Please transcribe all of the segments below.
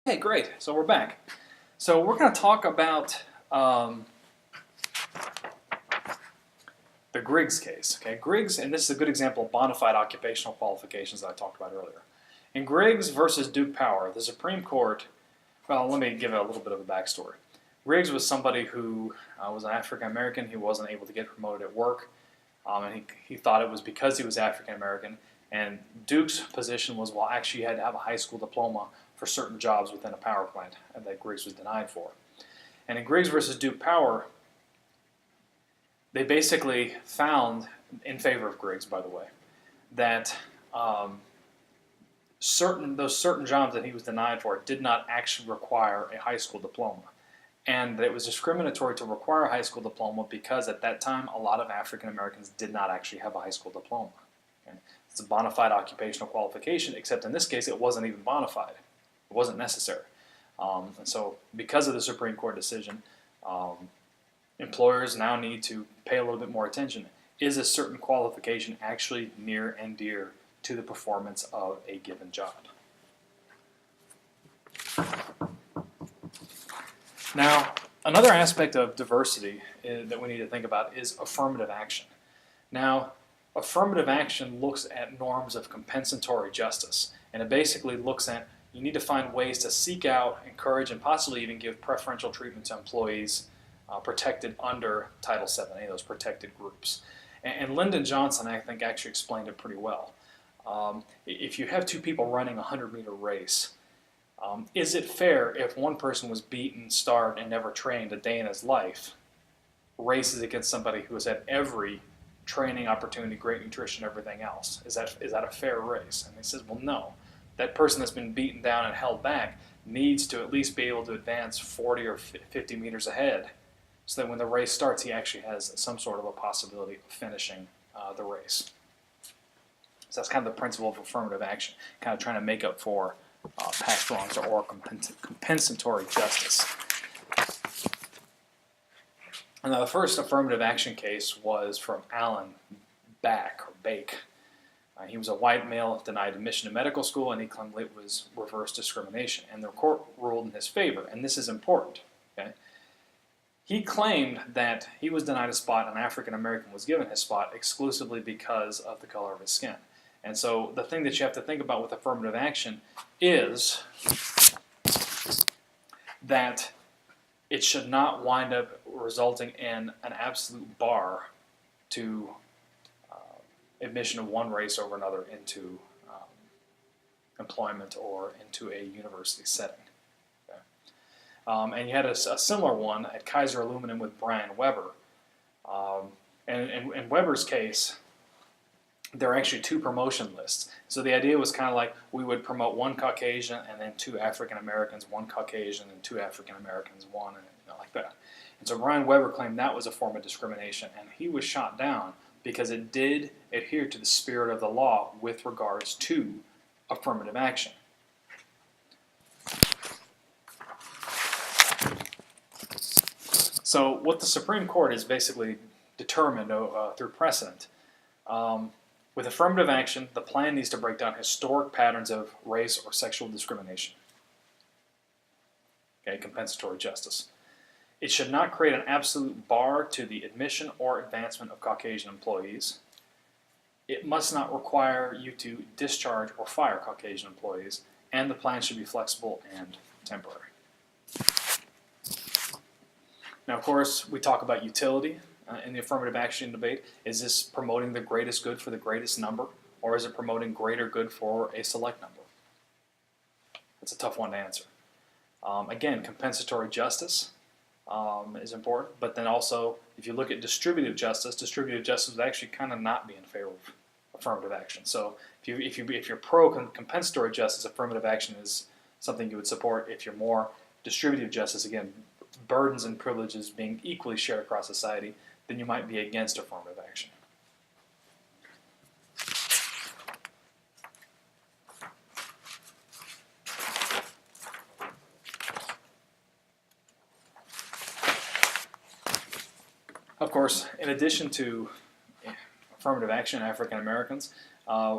Hey, great. So we're back. So we're going to talk about the Griggs case. Okay, Griggs, and this is a good example of bona fide occupational qualifications that I talked about earlier. In Griggs versus Duke Power, the Supreme Court, well, let me give it a little bit of a backstory. Griggs was somebody who was an African American. He wasn't able to get promoted at work, and he thought it was because he was African American. And Duke's position was, well, actually, you had to have a high school diploma for certain jobs within a power plant, and that Griggs was denied for. And in Griggs versus Duke Power, they basically found, in favor of Griggs, by the way, that those certain jobs that he was denied for did not actually require a high school diploma. And that it was discriminatory to require a high school diploma because at that time a lot of African Americans did not actually have a high school diploma. Okay? It's a bona fide occupational qualification, except in this case it wasn't even bona fide. It wasn't necessary. And so because of the Supreme Court decision, employers now need to pay a little bit more attention. Is a certain qualification actually near and dear to the performance of a given job? Now, another aspect of diversity that we need to think about is affirmative action. Now, affirmative action looks at norms of compensatory justice, and it basically looks at you need to find ways to seek out, encourage, and possibly even give preferential treatment to employees protected under Title VII, those protected groups. And Lyndon Johnson, I think, actually explained it pretty well. If you have two people running a 100-meter race, is it fair if one person was beaten, starved, and never trained a day in his life, races against somebody who has had every training opportunity, great nutrition, everything else? Is that a fair race? And he says, well, no. That person that's been beaten down and held back needs to at least be able to advance 40 or 50 meters ahead so that when the race starts, he actually has some sort of a possibility of finishing the race. So that's kind of the principle of affirmative action, kind of trying to make up for past wrongs or compensatory justice. And now the first affirmative action case was from Alan Bake. He was a white male denied admission to medical school, and he claimed it was reverse discrimination. And the court ruled in his favor, and this is important. Okay? He claimed that he was denied a spot and an African American was given his spot exclusively because of the color of his skin. And so the thing that you have to think about with affirmative action is that it should not wind up resulting in an absolute bar to admission of one race over another into employment or into a university setting. Okay? And you had a similar one at Kaiser Aluminum with Brian Weber. And in Weber's case, there are actually two promotion lists. So the idea was kind of like we would promote one Caucasian and then two African Americans, one Caucasian and two African Americans, one, and like that. And so Brian Weber claimed that was a form of discrimination, and he was shot down because it did adhere to the spirit of the law with regards to affirmative action. So what the Supreme Court has basically determined through precedent, with affirmative action, the plan needs to break down historic patterns of race or sexual discrimination. Okay, compensatory justice. It should not create an absolute bar to the admission or advancement of Caucasian employees. It must not require you to discharge or fire Caucasian employees, and the plan should be flexible and temporary. Now, of course, we talk about utility in the affirmative action debate. Is this promoting the greatest good for the greatest number, or is it promoting greater good for a select number? That's a tough one to answer. Again, compensatory justice is important, but then also, if you look at distributive justice would actually kind of not be in favor of affirmative action. So if you're pro compensatory justice, affirmative action is something you would support. If you're more distributive justice, again, burdens and privileges being equally shared across society, then you might be against affirmative action. Of course, in addition to affirmative action, African Americans,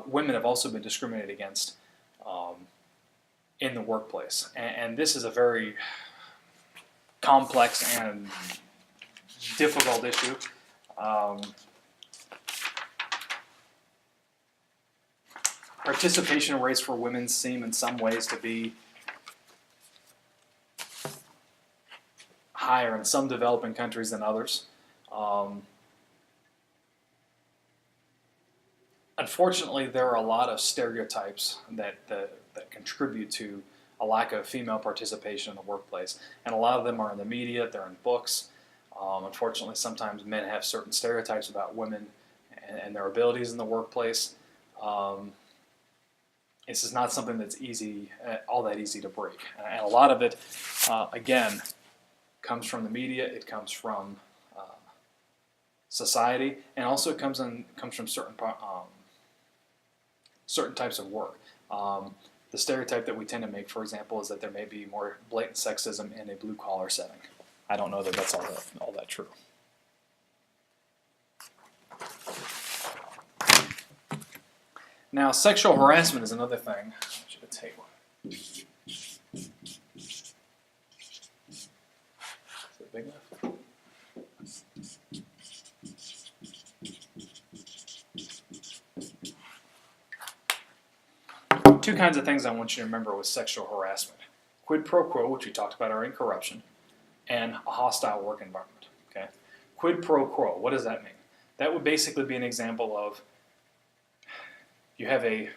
women have also been discriminated against in the workplace. And this is a very complex and difficult issue. Participation rates for women seem in some ways to be higher in some developing countries than others. Unfortunately, there are a lot of stereotypes that contribute to a lack of female participation in the workplace. And a lot of them are in the media, they're in books. Unfortunately, sometimes men have certain stereotypes about women and their abilities in the workplace. This is not something that's all that easy to break. And a lot of it, again, comes from the media, it comes from society, and also it comes from certain types of work. The stereotype that we tend to make, for example, is that there may be more blatant sexism in a blue-collar setting. I don't know that that's all that true. Now, sexual harassment is another thing. I should take one. Is it big enough? Two kinds of things I want you to remember with sexual harassment. Quid pro quo, which we talked about already, corruption, and a hostile work environment. Okay? Quid pro quo, what does that mean? That would basically be an example of you have a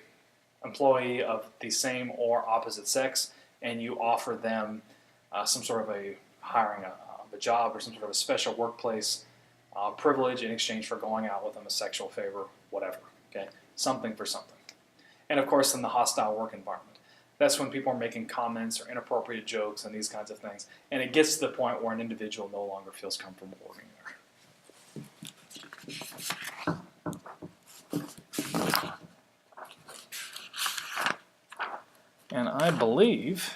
employee of the same or opposite sex, and you offer them some sort of a hiring of a job or some sort of a special workplace privilege in exchange for going out with them, a sexual favor, whatever. Okay? Something for something. And of course, in the hostile work environment. That's when people are making comments or inappropriate jokes and these kinds of things. And it gets to the point where an individual no longer feels comfortable working there. And I believe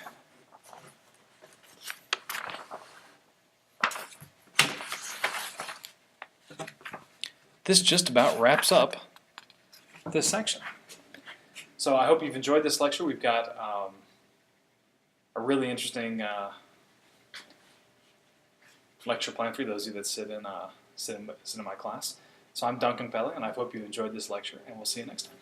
this just about wraps up this section. So I hope you've enjoyed this lecture. We've got a really interesting lecture planned for you, those of you that sit in my class. So I'm Duncan Pelly, and I hope you enjoyed this lecture, and we'll see you next time.